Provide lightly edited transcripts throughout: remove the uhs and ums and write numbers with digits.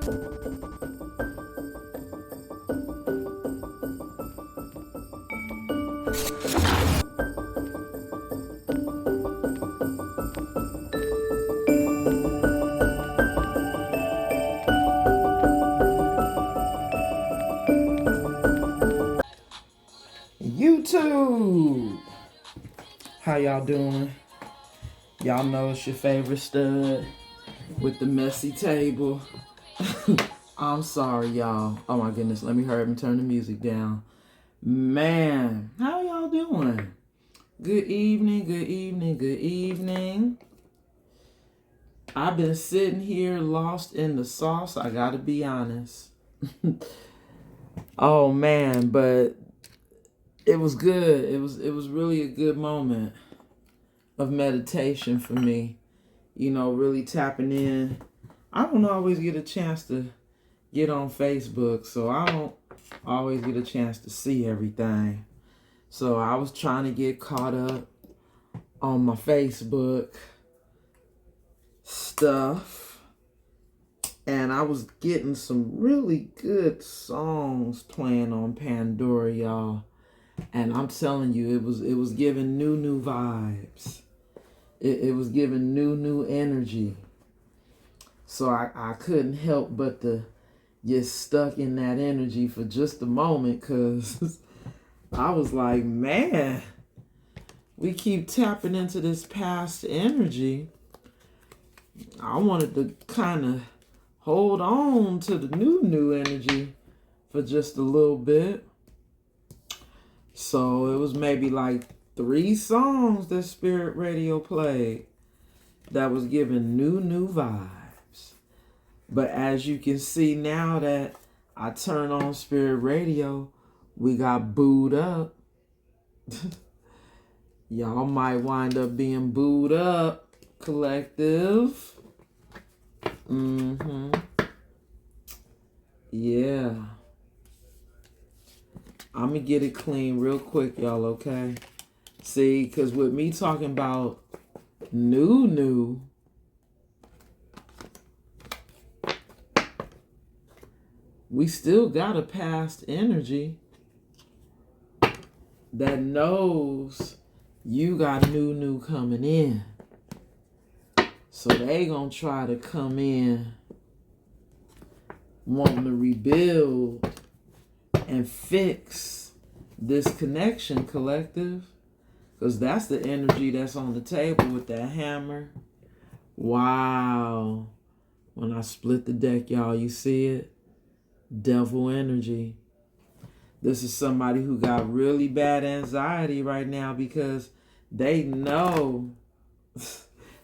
YouTube, how y'all doing? Y'all know it's your favorite stud with the messy table. I'm sorry, y'all. Oh my goodness, let me hurry up and turn the music down. Man, how y'all doing? Good evening, good evening, good evening. I've been sitting here lost in the sauce, I gotta be honest. Oh man, but it was good. It was really a good moment of meditation for me. You know, really tapping in. I don't always get a chance to get on Facebook, so I don't always get a chance to see everything. So I was trying to get caught up on my Facebook stuff, and I was getting some really good songs playing on Pandora, y'all. And I'm telling you, it was giving new vibes. It was giving new energy. So I couldn't help but to get stuck in that energy for just a moment, because I was like, man, we keep tapping into this past energy. I wanted to kind of hold on to the new energy for just a little bit. So it was maybe like 3 songs that Spirit Radio played that was giving new vibes. But as you can see now that I turn on Spirit Radio, we got booed up. Y'all might wind up being booed up, collective. Yeah. I'm going to get it clean real quick, y'all, okay? See, because with me talking about new, we still got a past energy that knows you got new coming in. So they gonna try to come in wanting to rebuild and fix this connection, collective. Because that's the energy that's on the table with that hammer. Wow. When I split the deck, y'all, you see it? Devil energy. This is somebody who got really bad anxiety right now because they know.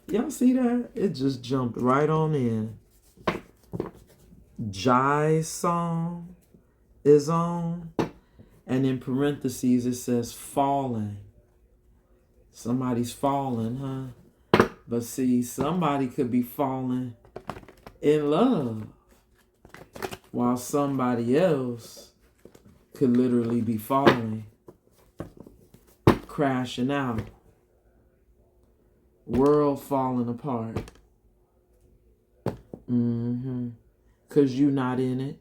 Y'all see that? It just jumped right on in. Jai's song is on. And in parentheses, it says falling. Somebody's falling, huh? But see, somebody could be falling in love, while somebody else could literally be falling, crashing out, world falling apart. Because you're not in it.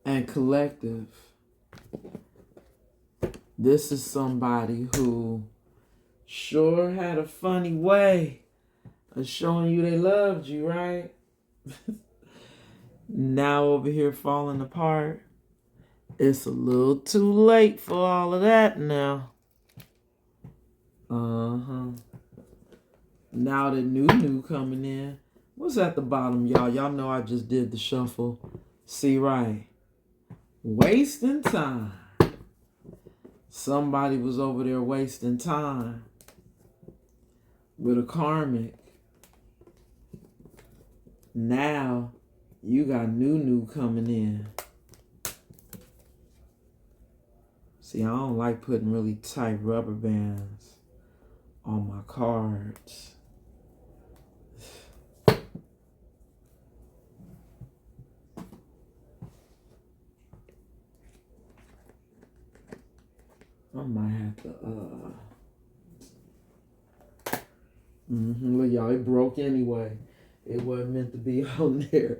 And collective, this is somebody who sure had a funny way of showing you they loved you, right? Now over here falling apart. It's a little too late for all of that now. Now the new coming in. What's at the bottom, y'all? Y'all know I just did the shuffle. See, right? Wasting time. Somebody was over there wasting time with a karmic. Now you got new coming in. See, I don't like putting really tight rubber bands on my cards. I might have to, look, y'all, it broke anyway. It wasn't meant to be on there.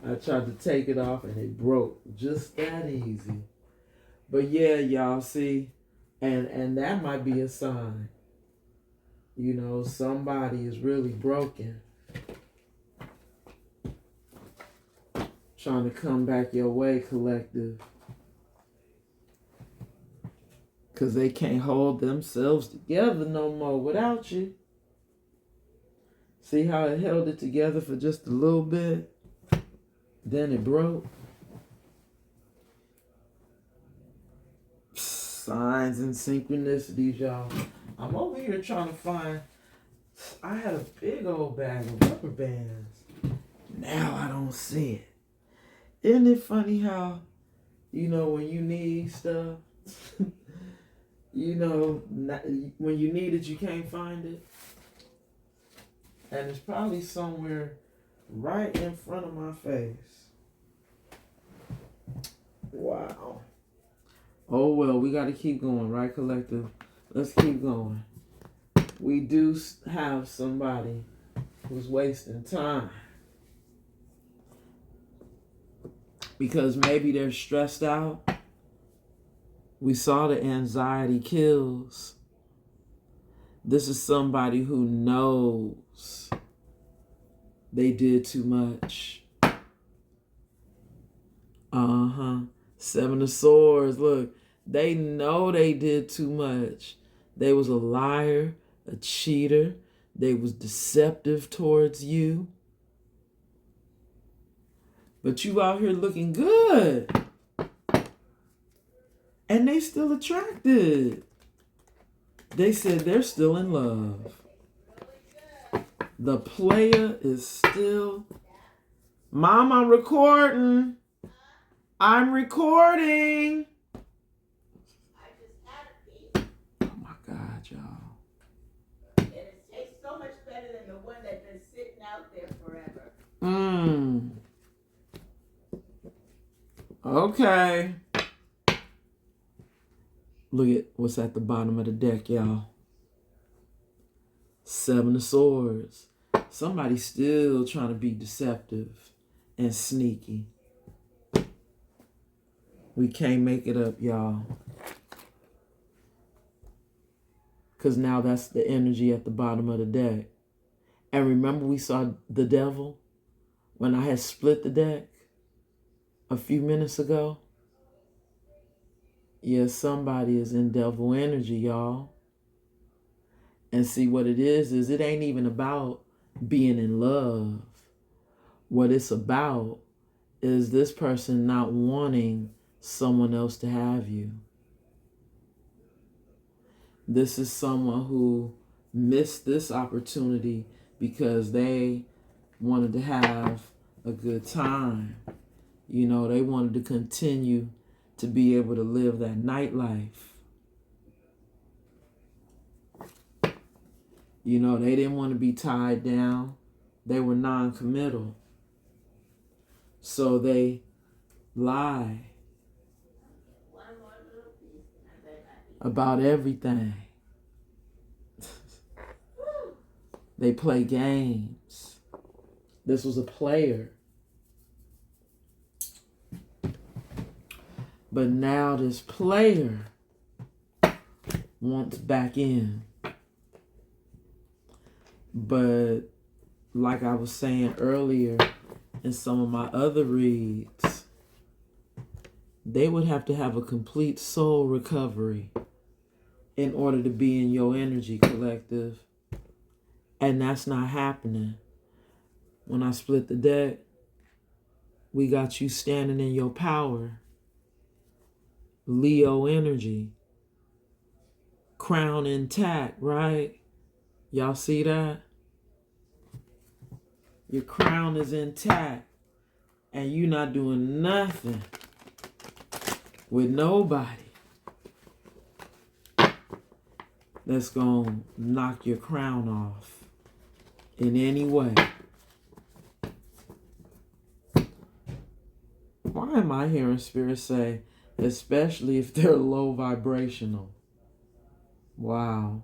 I tried to take it off and it broke just that easy. But yeah, y'all see, and that might be a sign. You know, somebody is really broken. Trying to come back your way, collective. Because they can't hold themselves together no more without you. See how it held it together for just a little bit? Then it broke. Signs and synchronicities, y'all. I'm over here trying to find... I had a big old bag of rubber bands. Now I don't see it. Isn't it funny how, you know, when you need stuff, you know, when you need it, you can't find it? And it's probably somewhere right in front of my face. Wow. Oh, well, we got to keep going, right, collective? Let's keep going. We do have somebody who's wasting time. Because maybe they're stressed out. We saw the anxiety kills. This is somebody who knows they did too much. Seven of Swords. Look, they know they did too much. They was a liar, a cheater. They was deceptive towards you. But you out here looking good. And they still attracted. They said they're still in love. The player is still... Mom, I'm recording. I'm recording. Oh my God, y'all. And it tastes so much better than the one that's been sitting out there forever. Okay. Look at what's at the bottom of the deck, y'all. Seven of Swords. Somebody's still trying to be deceptive and sneaky. We can't make it up, y'all. Because now that's the energy at the bottom of the deck. And remember we saw the devil when I had split the deck a few minutes ago? Yeah, somebody is in devil energy, y'all. And see what it is it ain't even about being in love. What it's about is this person not wanting someone else to have you. This is someone who missed this opportunity because they wanted to have a good time. You know, they wanted to continue to be able to live that nightlife. You know, they didn't want to be tied down. They were non-committal. So they lie about everything. They play games. This was a player. But now this player wants back in. But like I was saying earlier in some of my other reads, they would have to have a complete soul recovery in order to be in your energy, collective. And that's not happening. When I split the deck, we got you standing in your power. Leo energy. Crown intact, right? Y'all see that? Your crown is intact. And you're not doing nothing with nobody that's going to knock your crown off in any way. Why am I hearing Spirit say, especially if they're low vibrational? Wow.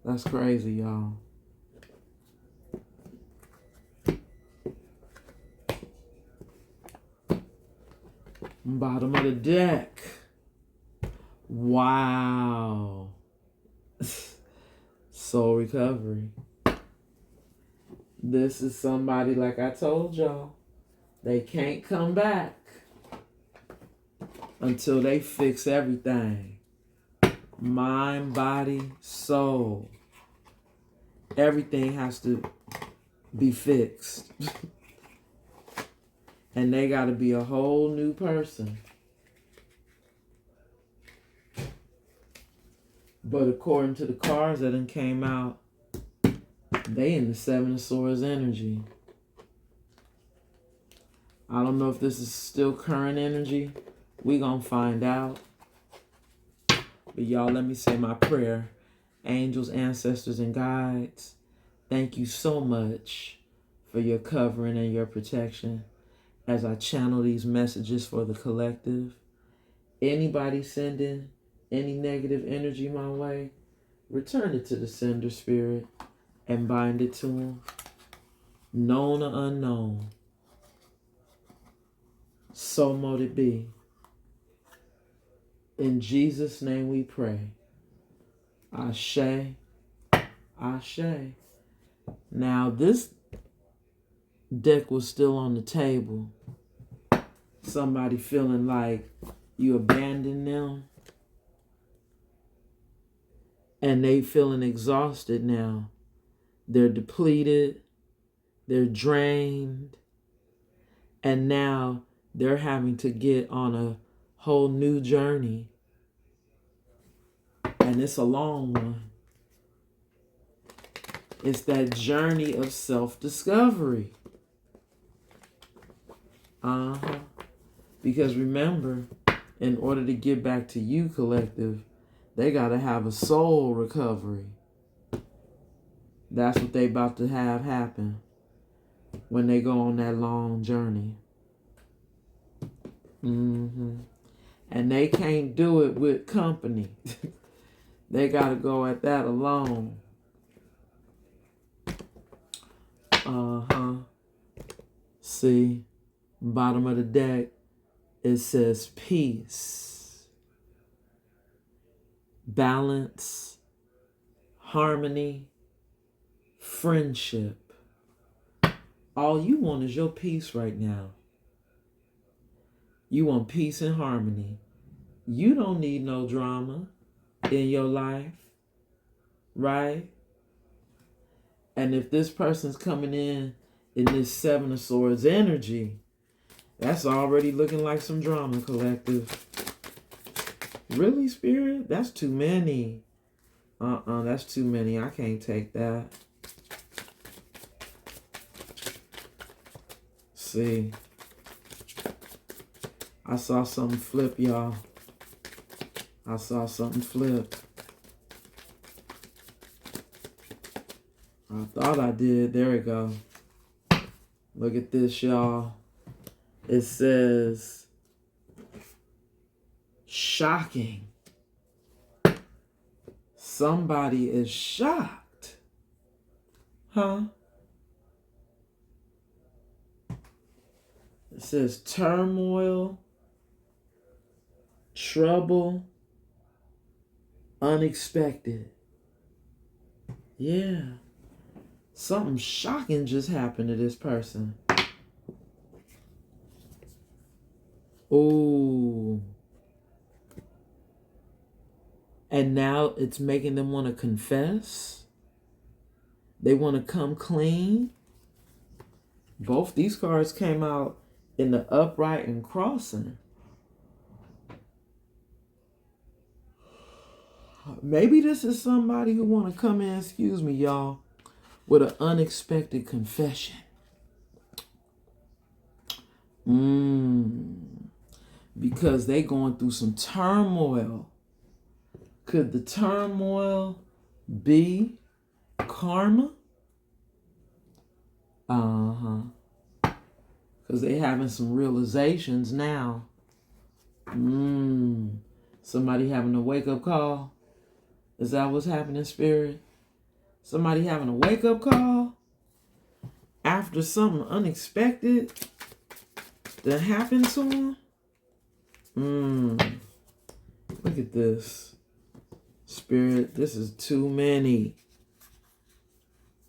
That's crazy, y'all. Bottom of the deck. Wow. Soul recovery. This is somebody, like I told y'all, they can't come back until they fix everything. Mind, body, soul. Everything has to be fixed. And they got to be a whole new person. But according to the cards that done came out, they in the Seven of Swords energy. I don't know if this is still current energy. We gonna find out. But y'all, let me say my prayer. Angels, ancestors, and guides, thank you so much for your covering and your protection as I channel these messages for the collective. Anybody sending any negative energy my way, return it to the sender spirit and bind it to them, known or unknown. So mote it be. In Jesus' name we pray. Ashe, Ashe. Now this deck was still on the table. Somebody feeling like you abandoned them. And they feeling exhausted now. They're depleted. They're drained. And now they're having to get on a whole new journey. And it's a long one. It's that journey of self-discovery. Because remember, in order to get back to you, collective, they got to have a soul recovery. That's what they about to have happen when they go on that long journey. And they can't do it with company. They got to go at that alone. See, bottom of the deck, it says peace, balance, harmony, friendship. All you want is your peace right now. You want peace and harmony. You don't need no drama in your life, right? And if this person's coming in this Seven of Swords energy, that's already looking like some drama, collective. Really, Spirit? That's too many. That's too many. I can't take that. See. I saw something flip, y'all. I saw something flip. I thought I did. There we go. Look at this, y'all. It says, shocking. Somebody is shocked. Huh? It says turmoil, trouble, unexpected. Yeah. Something shocking just happened to this person. Oh. And now it's making them want to confess. They want to come clean. Both these cards came out in the upright and crossing. Maybe this is somebody who want to come in, excuse me, y'all, with an unexpected confession. Because they going through some turmoil. Could the turmoil be karma? Because they having some realizations now. Somebody having a wake-up call. Is that what's happening, Spirit? Somebody having a wake-up call after something unexpected that happened to them. Look at this. Spirit, this is too many.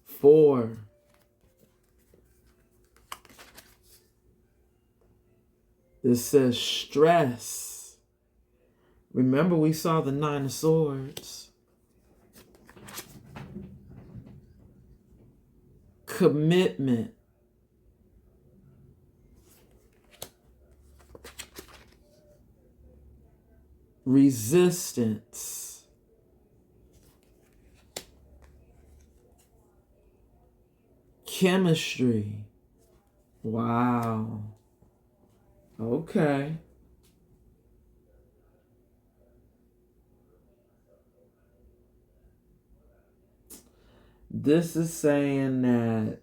4. This says stress. Remember we saw the 9 of Swords. Commitment. Resistance. Chemistry. Wow. Okay. This is saying that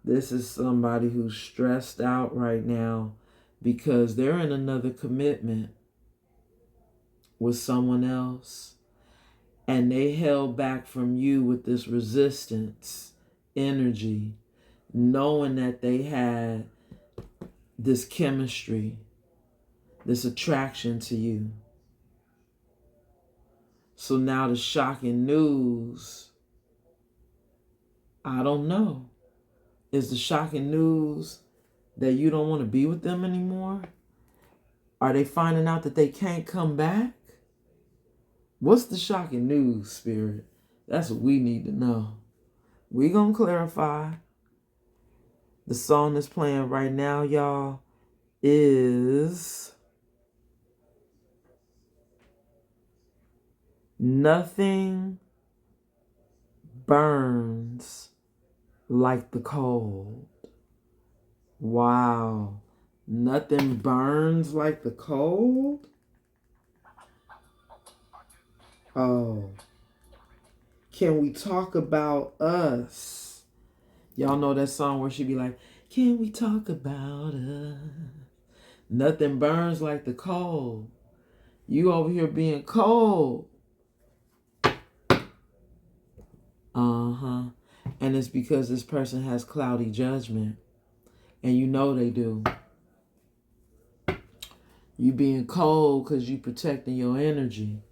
this is somebody who's stressed out right now because they're in another commitment with someone else and they held back from you with this resistance energy, knowing that they had this chemistry, this attraction to you. So now the shocking news, I don't know. Is the shocking news that you don't want to be with them anymore? Are they finding out that they can't come back? What's the shocking news, Spirit? That's what we need to know. We're going to clarify. The song that's playing right now, y'all, is Nothing Burns Like the Cold. Wow. Nothing burns like the cold? Oh. Can we talk about us? Y'all know that song where she be like, can we talk about us? Nothing burns like the cold. You over here being cold. Uh-huh. And it's because this person has cloudy judgment. And you know they do. You being cold because you protecting your energy.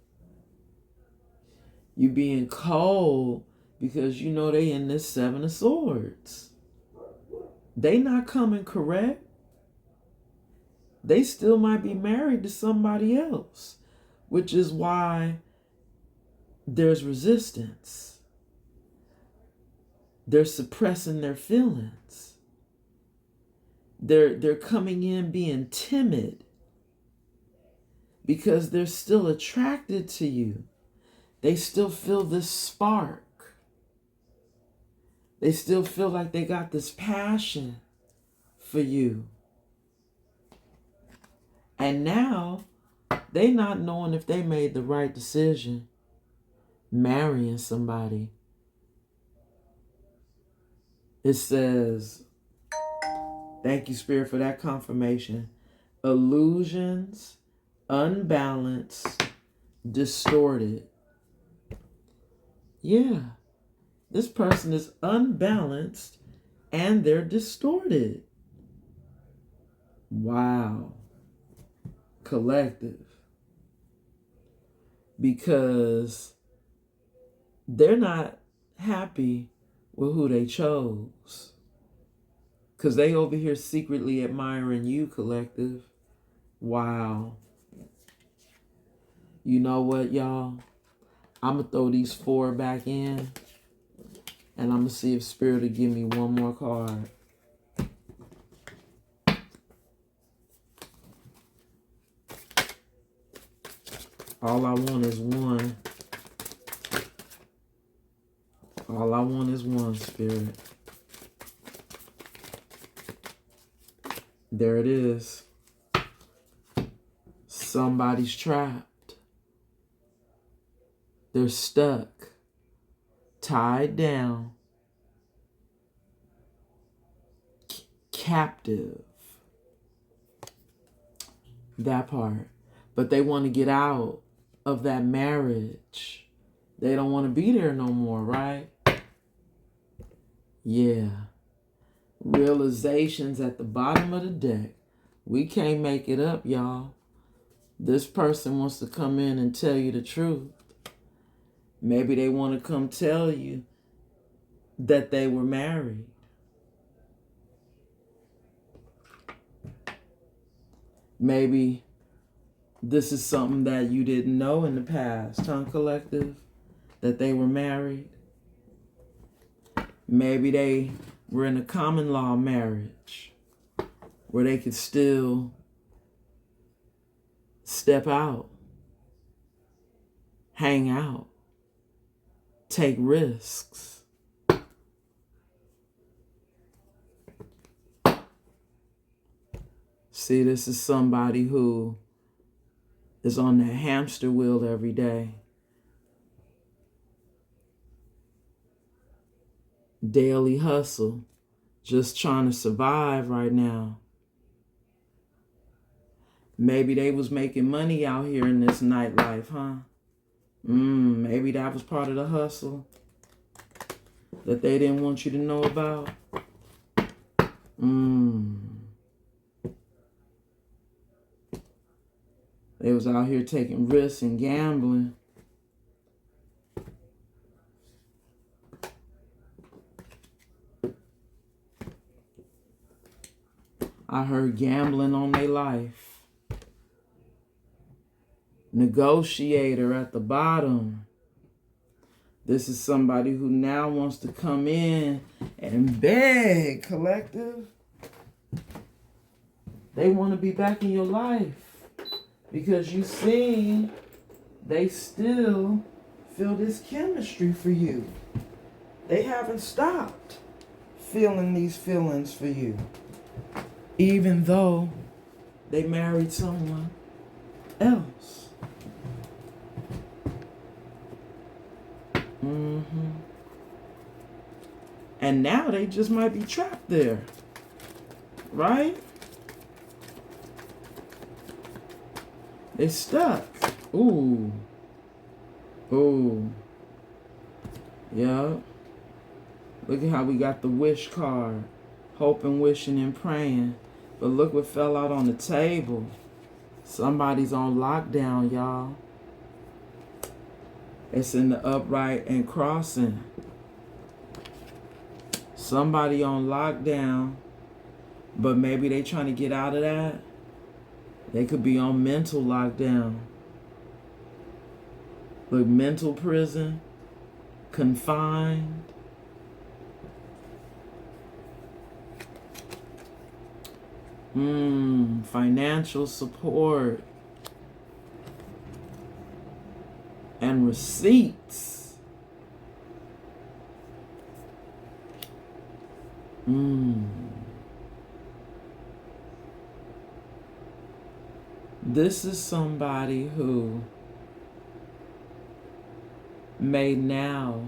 You being cold because you know they in this 7 of Swords. They not coming correct. They still might be married to somebody else, which is why there's resistance. They're suppressing their feelings. They're coming in being timid because they're still attracted to you. They still feel this spark. They still feel like they got this passion for you. And now, they not knowing if they made the right decision marrying somebody. It says, thank you, Spirit, for that confirmation. Illusions, unbalanced, distorted. Yeah, this person is unbalanced and they're distorted. Wow. Collective. Because they're not happy with who they chose. Because they over here secretly admiring you, collective. Wow. You know what, y'all? I'm going to throw these 4 back in. And I'm going to see if Spirit will give me one more card. All I want is one. All I want is one, Spirit. There it is. Somebody's trapped. They're stuck. Tied down. Captive. That part. But they want to get out of that marriage. They don't want to be there no more, right? Yeah. Realizations at the bottom of the deck. We can't make it up, y'all. This person wants to come in and tell you the truth. Maybe they want to come tell you that they were married. Maybe this is something that you didn't know in the past, huh, collective? That they were married. Maybe they were in a common law marriage where they could still step out, hang out, take risks. See, this is somebody who is on that hamster wheel every day. Daily hustle, just trying to survive right now. Maybe they was making money out here in this nightlife, huh? Maybe that was part of the hustle that they didn't want you to know about. They was out here taking risks and gambling. I heard gambling on their life. Negotiator at the bottom. This is somebody who now wants to come in and beg, collective. They want to be back in your life because you see they still feel this chemistry for you. They haven't stopped feeling these feelings for you, even though they married someone else. And now they just might be trapped there, right? They stuck. Ooh. Yeah. Look at how we got the wish card. Hoping, wishing, and praying. But look what fell out on the table. Somebody's on lockdown, y'all. It's in the upright and crossing. Somebody on lockdown, but maybe they trying to get out of that. They could be on mental lockdown. Look, mental prison, confined. Financial support and receipts. This is somebody who may now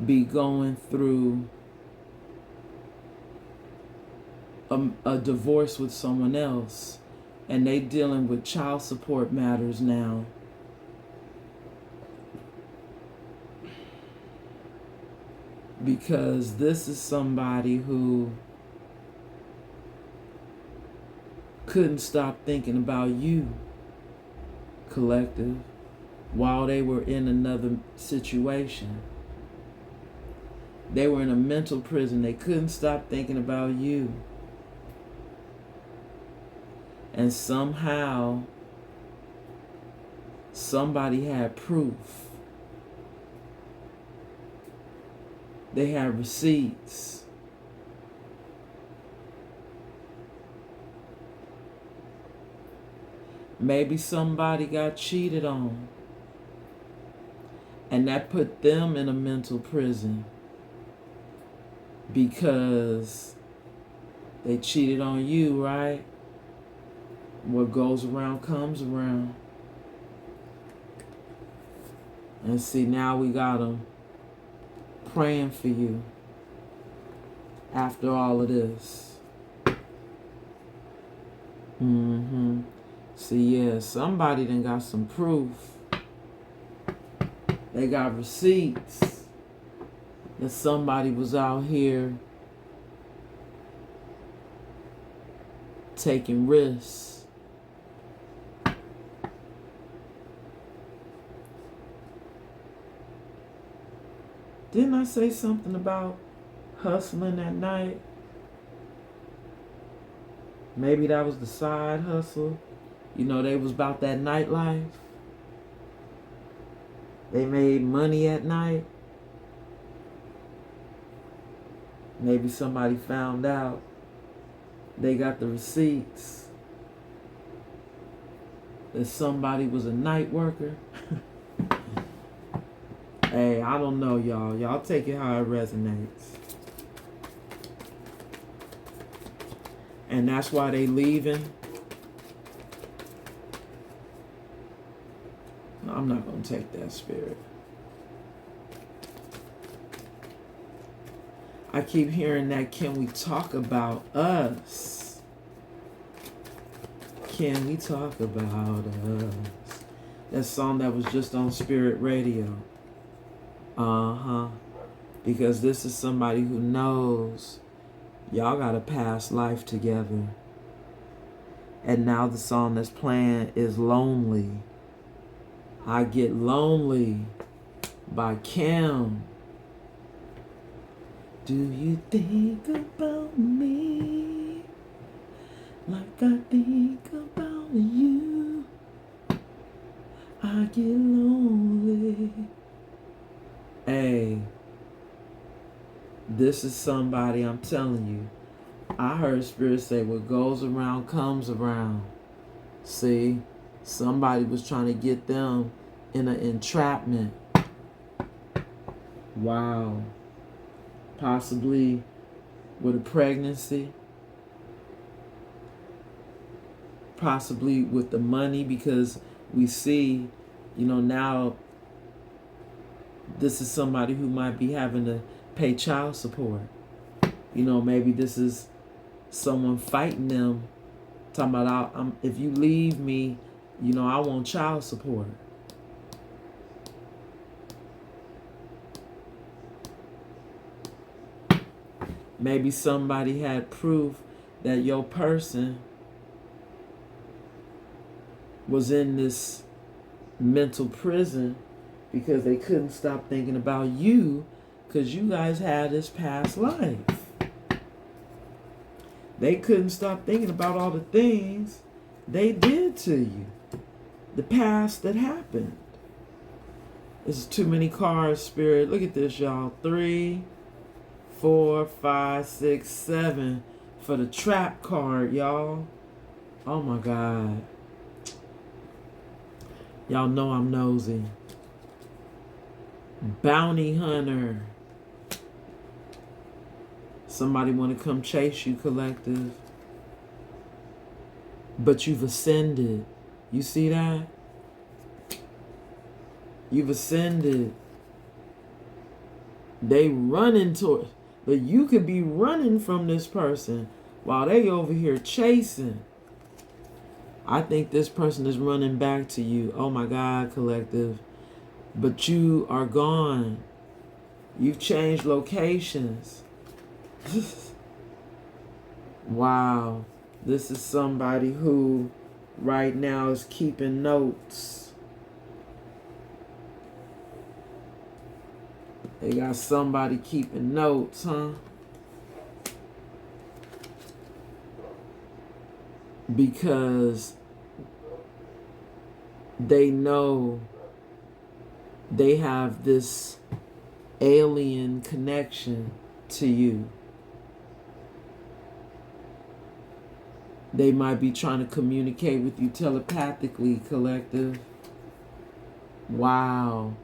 be going through a divorce with someone else, and they dealing with child support matters now. Because this is somebody who couldn't stop thinking about you, collective, while they were in another situation. They were in a mental prison. They couldn't stop thinking about you. And somehow, somebody had proof. They had receipts. Maybe somebody got cheated on, and that put them in a mental prison because they cheated on you, right? What goes around comes around. And see, now we got them praying for you after all of this. See, yeah, somebody done got some proof. They got receipts. that somebody was out here taking risks. Didn't I say something about hustling at night? Maybe that was the side hustle. You know, they was about that nightlife. They made money at night. Maybe somebody found out. They got the receipts that somebody was a night worker. Hey, I don't know, y'all. Y'all take it how it resonates. And that's why they leaving. No, I'm not going to take that spirit. I keep hearing that, can we talk about us? Can we talk about us? That song that was just on Spirit Radio. Because this is somebody who knows y'all got a past life together. And now the song that's playing is Lonely. I Get Lonely by Kim. Do you think about me like I think about you? I get lonely. Hey, this is somebody, I'm telling you. I heard Spirit say, what goes around comes around. See, somebody was trying to get them in an entrapment. Wow. Possibly with a pregnancy. Possibly with the money, because we see, now this is somebody who might be having to pay child support. Maybe this is someone fighting them, talking about, if you leave me, I want child support. Maybe somebody had proof that your person was in this mental prison because they couldn't stop thinking about you, because you guys had this past life. They couldn't stop thinking about all the things they did to you, the past that happened. This is too many cards, Spirit. Look at this, y'all. 3, 4, 5, 6, 7 for the trap card, y'all. Oh my God. Y'all know I'm nosy. Bounty hunter. Somebody want to come chase you, collective. But you've ascended. You see that? You've ascended. They running toward, but you could be running from this person while they over here chasing. I think this person is running back to you. Oh my God, collective. But you are gone. You've changed locations. Wow. This is somebody who right now is keeping notes. They got somebody keeping notes, huh? Because they know they have this alien connection to you. They might be trying to communicate with you telepathically, collective. Wow.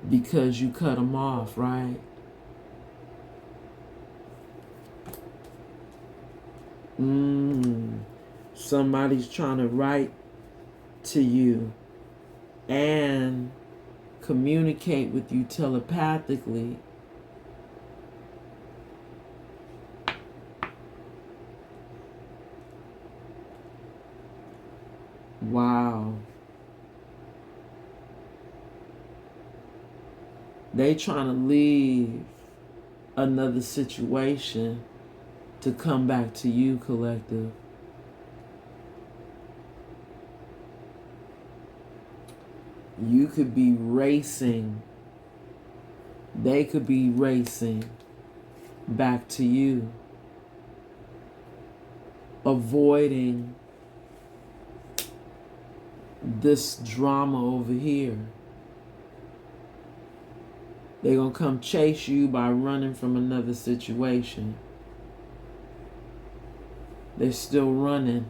Because you cut them off, right? Somebody's trying to write to you and communicate with you telepathically. Wow. They trying to leave another situation to come back to you, collective. You could be racing. They could be racing back to you, avoiding this drama over here. They're going to come chase you by running from another situation. They're still running.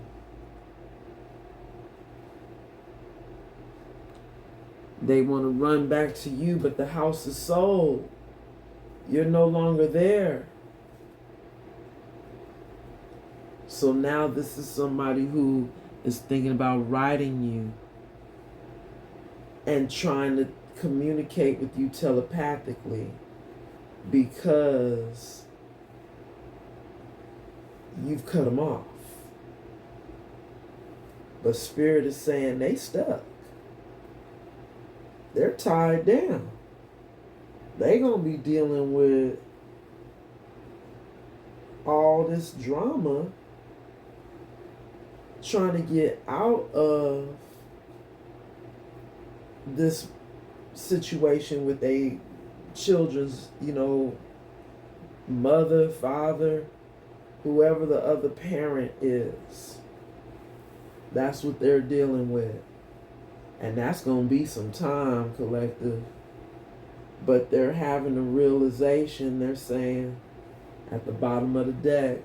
They want to run back to you, but the house is sold. You're no longer there. So now this is somebody who is thinking about writing you and trying to communicate with you telepathically because you've cut them off. But Spirit is saying they stuck. They're tied down. They gonna be dealing with all this drama trying to get out of this situation with a children's, mother, father, whoever the other parent is. That's what they're dealing with. And that's going to be some time, collective. But they're having a realization. They're saying at the bottom of the deck,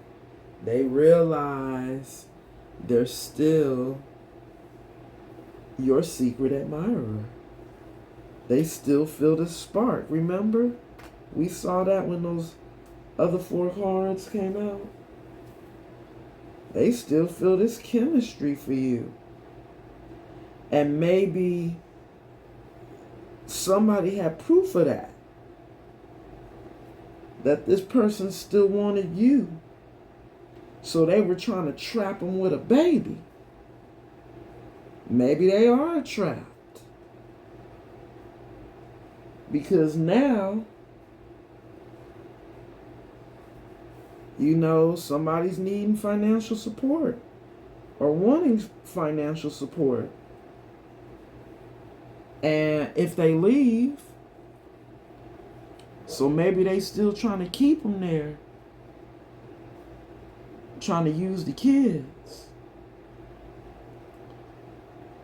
they realize they're still your secret admirer. They still feel the spark. Remember? We saw that when those other 4 cards came out. They still feel this chemistry for you. And maybe somebody had proof of that. That this person still wanted you. So they were trying to trap him with a baby. Maybe they are trapped. Because now, somebody's needing financial support or wanting financial support. And if they leave, so maybe they still trying to keep them there. Trying to use the kids.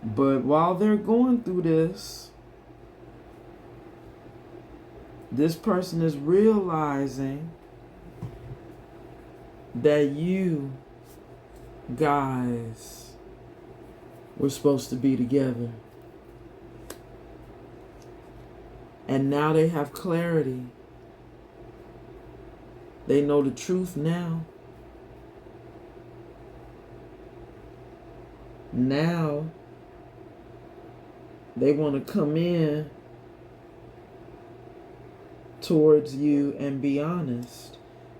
But while they're going through this person is realizing that you guys were supposed to be together. And now they have clarity. They know the truth now. Now they want to come in towards you and be honest.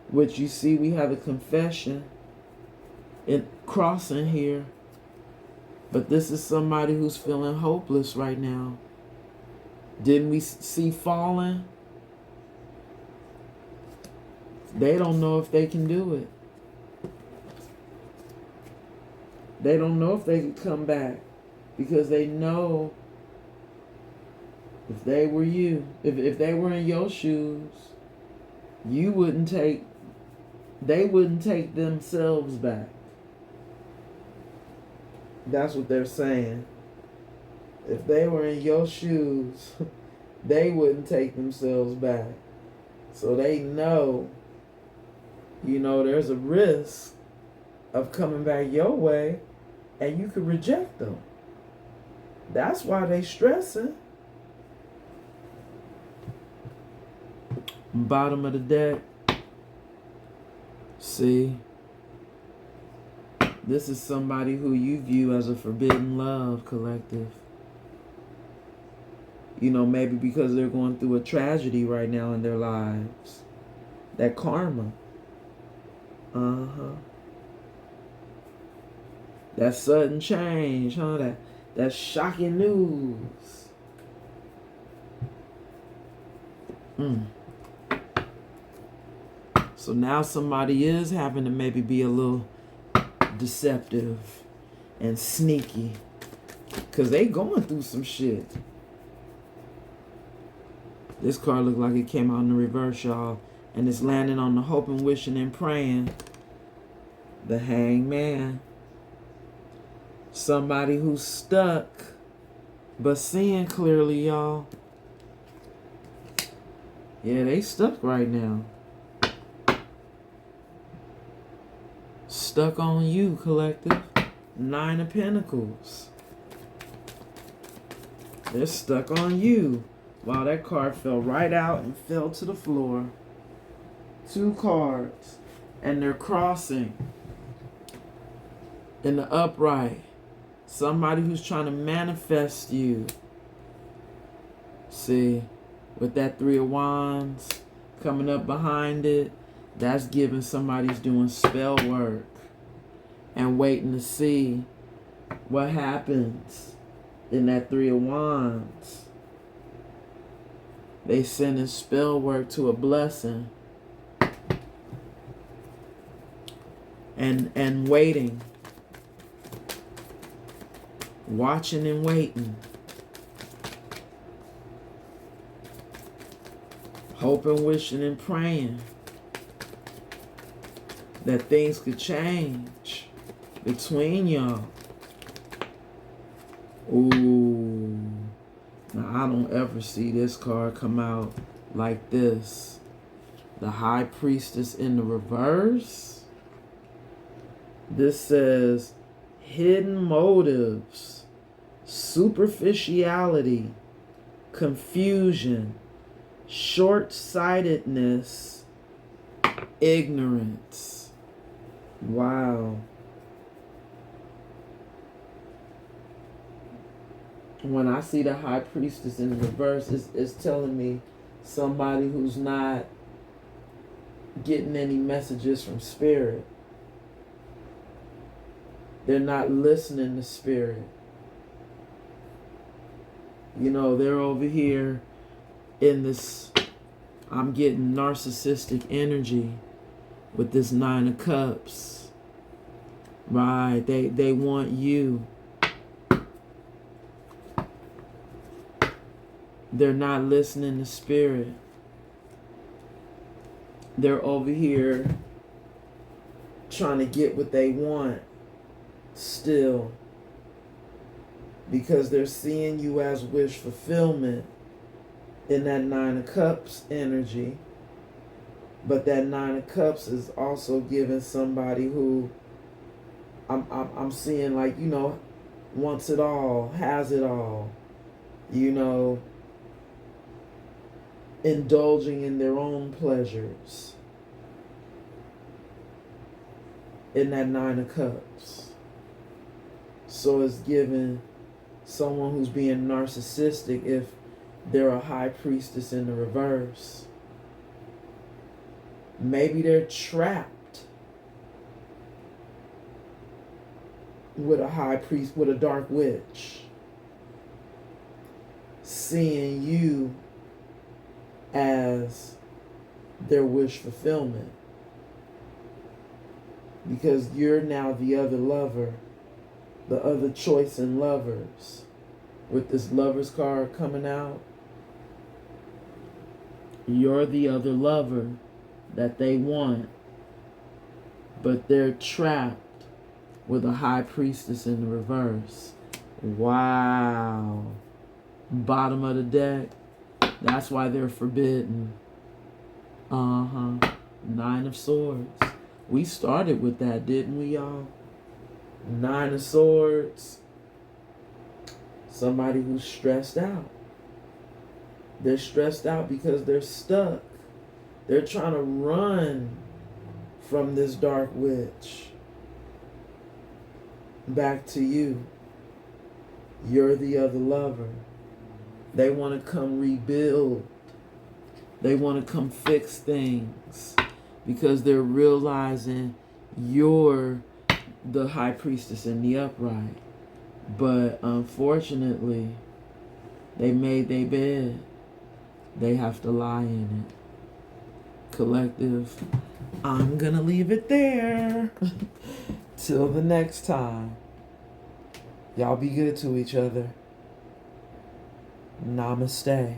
Which you see we have a confession in crossing here. But this is somebody who's feeling hopeless right now. Didn't we see falling? They don't know if they can do it. They don't know if they can come back. Because they know if they were you, if they were in your shoes, they wouldn't take themselves back. That's what they're saying. If they were in your shoes, they wouldn't take themselves back. So they know, there's a risk of coming back your way and you could reject them. That's why they stressing. Bottom of the deck. See? This is somebody who you view as a forbidden love, collective. Maybe because they're going through a tragedy right now in their lives. That karma. That sudden change, that shocking news. Mm. So now somebody is having to maybe be a little deceptive and sneaky, because they going through some shit. This card looked like it came out in the reverse, y'all. And it's landing on the hoping, wishing, and praying. The Hangman. Somebody who's stuck, but seeing clearly, y'all. Yeah, they stuck right now. Stuck on you, collective. 9 of Pentacles. They're stuck on you. Wow, that card fell right out and fell to the floor. 2 cards. And they're crossing in the upright. Somebody who's trying to manifest you. See, with that 3 of Wands coming up behind it, that's giving somebody's doing spell work and waiting to see what happens in that 3 of Wands. They sending spell work to a blessing and waiting. Watching and waiting. Hoping, wishing, and praying that things could change between y'all. Ooh. Now, I don't ever see this card come out like this. The High Priestess in the reverse. This says hidden motives, superficiality, confusion, short-sightedness, ignorance. Wow. When I see the High Priestess in the reverse, it's telling me somebody who's not getting any messages from Spirit. They're not listening to Spirit. You know, they're over here in this, I'm getting narcissistic energy with this 9 of Cups. Right, they want you. They're not listening to Spirit. They're over here trying to get what they want still, because they're seeing you as wish fulfillment in that 9 of Cups energy. But that 9 of Cups is also giving somebody who I'm seeing, like, you know, wants it all, has it all, you know, indulging in their own pleasures in that 9 of Cups. So it's giving someone who's being narcissistic if they're a High Priestess in the reverse. Maybe they're trapped with a High Priest, with a Dark Witch, seeing you as their wish fulfillment, because you're now the other lover, the other choice in lovers. With this Lovers card coming out, you're the other lover that they want, but they're trapped with a High Priestess in the reverse. Wow. Bottom of the deck. That's why they're forbidden. 9 of Swords. We started with that, didn't we, y'all? 9 of Swords. Somebody who's stressed out. They're stressed out because they're stuck. They're trying to run from this Dark Witch back to you. You're the other lover. They want to come rebuild. They want to come fix things because they're realizing you're the High Priestess in the upright. But unfortunately, they made their bed they have to lie in it. Collective, I'm gonna leave it there. Till the next time. Y'all be good to each other. Namaste.